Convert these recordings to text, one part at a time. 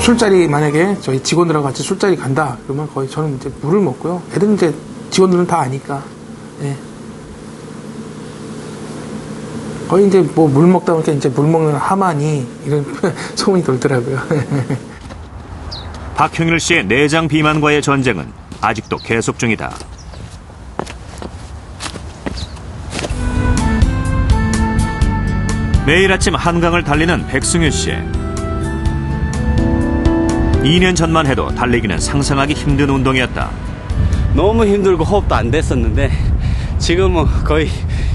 술자리 만약에 저희 직원들하고 같이 술자리 간다 그러면 거의 저는 이제 물을 먹고요. 애들은 이제 직원들은 다 아니까 예. 거의 이제 뭐 물 먹다 보니까 이제 물 먹는 하마니 이런 소문이 돌더라고요. 박형일 씨의 내장 비만과의 전쟁은 아직도 계속 중이다. 매일 아침 한강을 달리는 백승유 씨. 2년 전만 해도 달리기는 상상하기 힘든 운동이었다. 너무 힘들고 호흡도 안 됐었는데 지금은 거의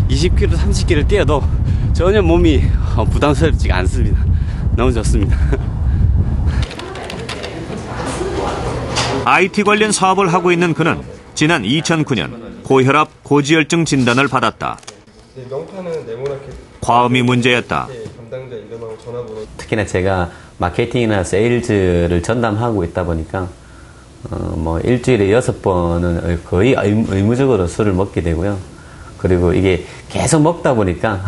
20km, 30km 뛰어도 전혀 몸이 부담스럽지가 않습니다. 너무 좋습니다. IT 관련 사업을 하고 있는 그는 지난 2009년 고혈압, 고지혈증 진단을 받았다. 과음이 문제였다. 특히나 제가 마케팅이나 세일즈를 전담하고 있다 보니까 뭐 일주일에 6번은 거의 의무적으로 술을 먹게 되고요. 그리고 이게 계속 먹다 보니까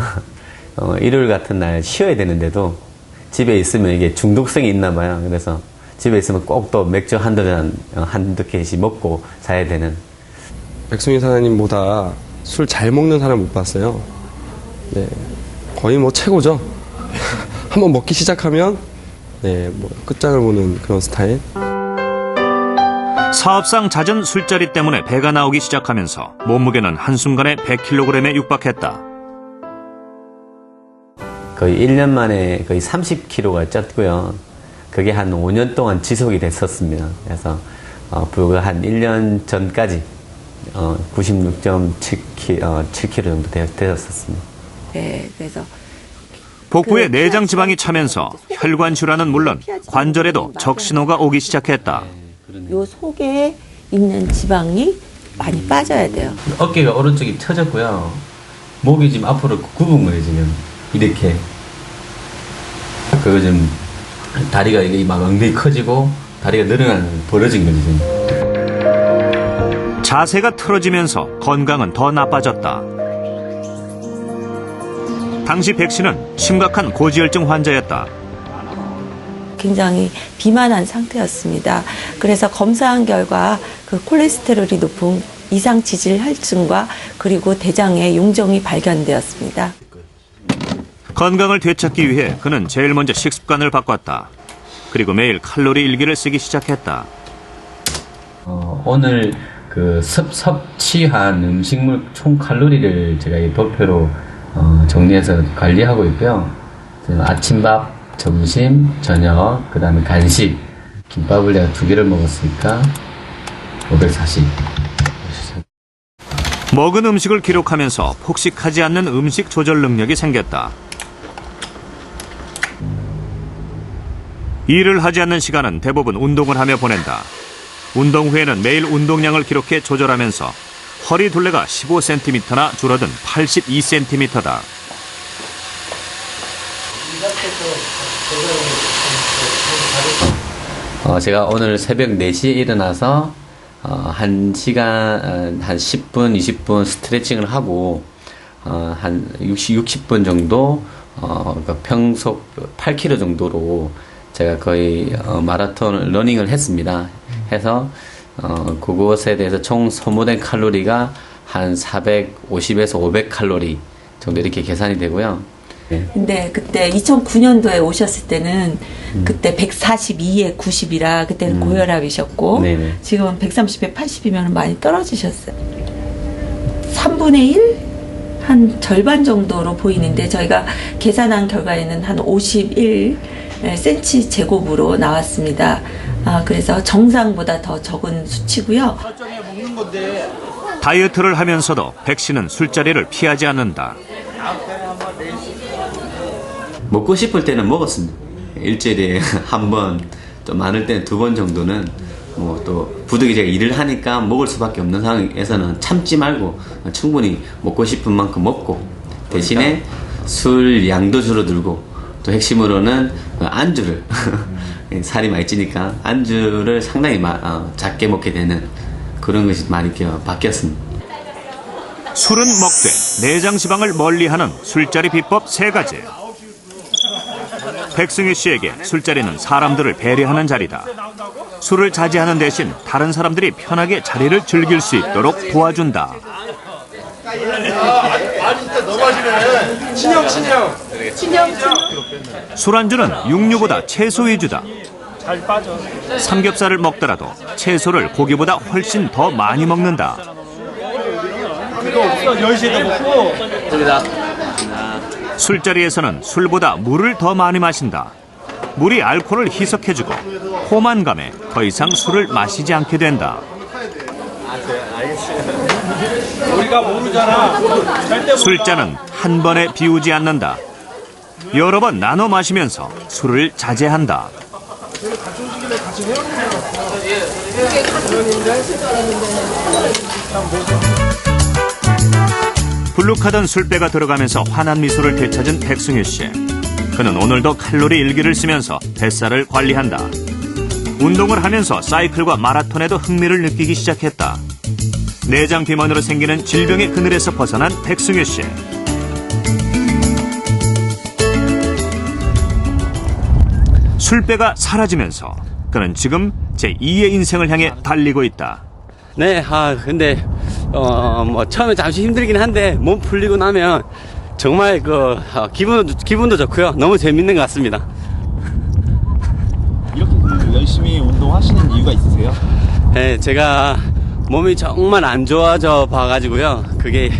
일요일 같은 날 쉬어야 되는데도 집에 있으면 이게 중독성이 있나 봐요. 그래서 집에 있으면 꼭 또 맥주 한두 캔씩 먹고 자야 되는. 백승희 사장님보다 술 잘 먹는 사람 못 봤어요. 네, 거의 뭐 최고죠. 한번 먹기 시작하면 네, 뭐 끝장을 보는 그런 스타일. 사업상 잦은 술자리 때문에 배가 나오기 시작하면서 몸무게는 한순간에 100kg에 육박했다. 거의 1년 만에 거의 30kg가 쪘고요. 그게 한 5년 동안 지속이 됐었습니다. 그래서 불과 한 1년 전까지 96.7kg 정도 되었었습니다. 네, 그래서 복부에 내장 지방이 차면서 혈관 질환은 물론 관절에도 적신호가 오기 시작했다. 요 속에 있는 지방이 많이 빠져야 돼요. 어깨가 오른쪽이 펴졌고요. 목이 지금 앞으로 굽은 거예요, 지금. 이렇게. 그거 좀 다리가 이게 막 엉덩이 커지고 다리가 늘어나는 벌어진 거지, 지금. 자세가 틀어지면서 건강은 더 나빠졌다. 당시 백 씨는 심각한 고지혈증 환자였다. 굉장히 비만한 상태였습니다. 그래서 검사한 결과 그 콜레스테롤이 높은 이상 지질 혈증과 그리고 대장의 용종이 발견되었습니다. 건강을 되찾기 위해 그는 제일 먼저 식습관을 바꿨다. 그리고 매일 칼로리 일기를 쓰기 시작했다. 오늘 그 섭취한 음식물 총 칼로리를 제가 이 도표로 정리해서 관리하고 있고요. 아침밥, 점심, 저녁, 그 다음에 간식, 김밥을 내가 2개를 먹었으니까 540. 먹은 음식을 기록하면서 폭식하지 않는 음식 조절 능력이 생겼다. 일을 하지 않는 시간은 대부분 운동을 하며 보낸다. 운동 후에는 매일 운동량을 기록해 조절하면서 허리 둘레가 15cm나 줄어든 82cm다. 제가 오늘 새벽 4시에 일어나서 1시간 한 10분, 20분 스트레칭을 하고 한 60분 정도 그러니까 평속 8km 정도로 제가 거의 마라톤 러닝을 했습니다. 해서 그것에 대해서 총 소모된 칼로리가 한 450에서 500칼로리 정도 이렇게 계산이 되고요. 근데 그때 2009년도에 오셨을 때는 그때 142에 90이라 그때는 고혈압이셨고 네네. 지금은 130에 80이면 많이 떨어지셨어요. 3분의 1? 한 절반 정도로 보이는데 저희가 계산한 결과에는 한 51cm 제곱으로 나왔습니다. 그래서 정상보다 더 적은 수치고요. 다이어트를 하면서도 백 씨는 술자리를 피하지 않는다. 먹고 싶을 때는 먹었습니다. 일주일에 한 번, 또 많을 때는 2번 정도는 뭐 또 부득이 제가 일을 하니까 먹을 수밖에 없는 상황에서는 참지 말고 충분히 먹고 싶은 만큼 먹고 대신에 술 양도 줄어들고 또 핵심으로는 안주를 살이 많이 찌니까 안주를 상당히 작게 먹게 되는 그런 것이 많이 바뀌었습니다. 술은 먹되 내장 지방을 멀리하는 술자리 비법 3가지. 백승희 씨에게 술자리는 사람들을 배려하는 자리다. 술을 자제하는 대신 다른 사람들이 편하게 자리를 즐길 수 있도록 도와준다. 술안주는 육류보다 채소 위주다. 삼겹살을 먹더라도 채소를 고기보다 훨씬 더 많이 먹는다. 술자리에서는 술보다 물을 더 많이 마신다. 물이 알코올을 희석해주고 포만감에 더 이상 술을 마시지 않게 된다. 술잔은 한 번에 비우지 않는다. 여러 번 나눠 마시면서 술을 자제한다. 불룩하던 술배가 들어가면서 환한 미소를 되찾은 백승희 씨. 그는 오늘도 칼로리 일기를 쓰면서 뱃살을 관리한다. 운동을 하면서 사이클과 마라톤에도 흥미를 느끼기 시작했다. 내장 비만으로 생기는 질병의 그늘에서 벗어난 백승희 씨. 술배가 사라지면서 그는 지금 제2의 인생을 향해 달리고 있다. 네, 근데 처음에 잠시 힘들긴 한데 몸 풀리고 나면 정말 기분도 좋고요. 너무 재밌는 것 같습니다. 이렇게 열심히 운동하시는 이유가 있으세요? 네, 제가 몸이 정말 안 좋아져 봐가지고요. 그게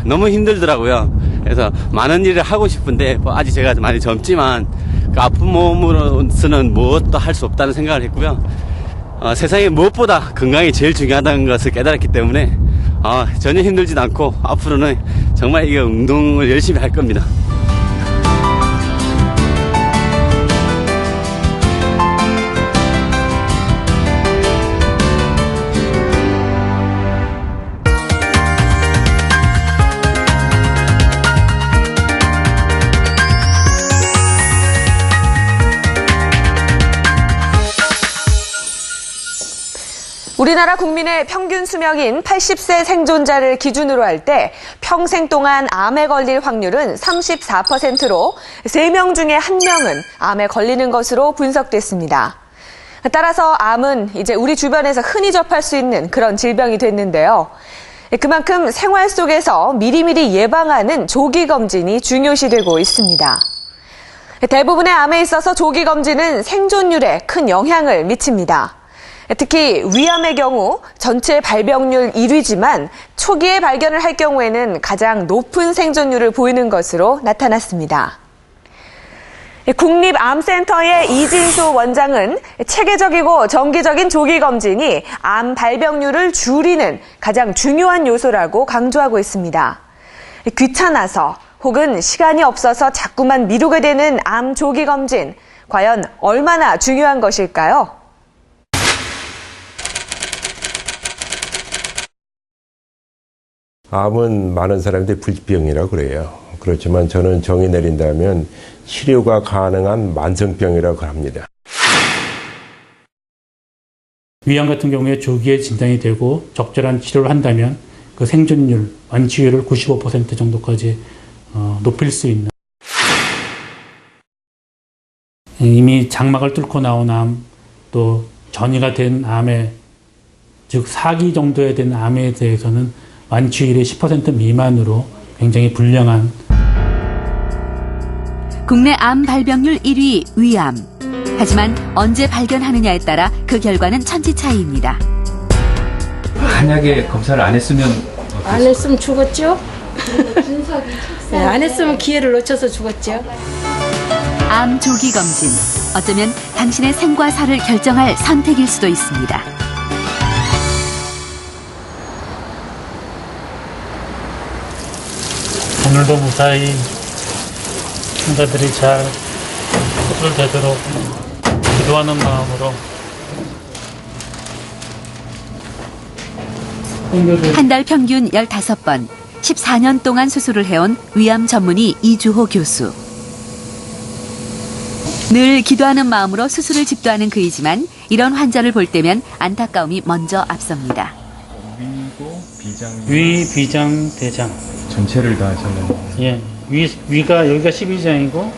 너무 힘들더라고요. 그래서 많은 일을 하고 싶은데 아직 제가 많이 젊지만 그 아픈 몸으로서는 무엇도 할 수 없다는 생각을 했고요. 세상에 무엇보다 건강이 제일 중요하다는 것을 깨달았기 때문에 전혀 힘들지도 않고 앞으로는 정말 이 운동을 열심히 할 겁니다. 우리나라 국민의 평균 수명인 80세 생존자를 기준으로 할 때 평생 동안 암에 걸릴 확률은 34%로 3명 중에 1명은 암에 걸리는 것으로 분석됐습니다. 따라서 암은 이제 우리 주변에서 흔히 접할 수 있는 그런 질병이 됐는데요. 그만큼 생활 속에서 미리미리 예방하는 조기검진이 중요시되고 있습니다. 대부분의 암에 있어서 조기검진은 생존율에 큰 영향을 미칩니다. 특히 위암의 경우 전체 발병률 1위지만 초기에 발견을 할 경우에는 가장 높은 생존율을 보이는 것으로 나타났습니다. 국립암센터의 이진수 원장은 체계적이고 정기적인 조기검진이 암 발병률을 줄이는 가장 중요한 요소라고 강조하고 있습니다. 귀찮아서 혹은 시간이 없어서 자꾸만 미루게 되는 암 조기검진, 과연 얼마나 중요한 것일까요? 암은 많은 사람들이 불치병이라고 그래요. 그렇지만 저는 정의 내린다면 치료가 가능한 만성병이라고 합니다. 위암 같은 경우에 조기에 진단이 되고 적절한 치료를 한다면 그 생존율, 완치율을 95% 정도까지 높일 수 있는, 이미 장막을 뚫고 나온 암, 또 전이가 된 암에, 즉 4기 정도에 된 암에 대해서는 완치율이 10% 미만으로 굉장히 불량한. 국내 암 발병률 1위 위암. 하지만 언제 발견하느냐에 따라 그 결과는 천지차이입니다. 만약에 검사를 안 했으면 안 했으면 죽었죠? 네, 안 했으면 기회를 놓쳐서 죽었죠. 암 조기 검진. 어쩌면 당신의 생과 사를 결정할 선택일 수도 있습니다. 오늘도 무사히 환자들이 잘 수술되도록 기도하는 마음으로 한 달 평균 15번, 14년 동안 수술을 해온 위암 전문의 이주호 교수. 늘 기도하는 마음으로 수술을 집도하는 그이지만 이런 환자를 볼 때면 안타까움이 먼저 앞섭니다. 위, 비장, 대장 전체를 다 하시는. 예, 위가 여기가 12장이고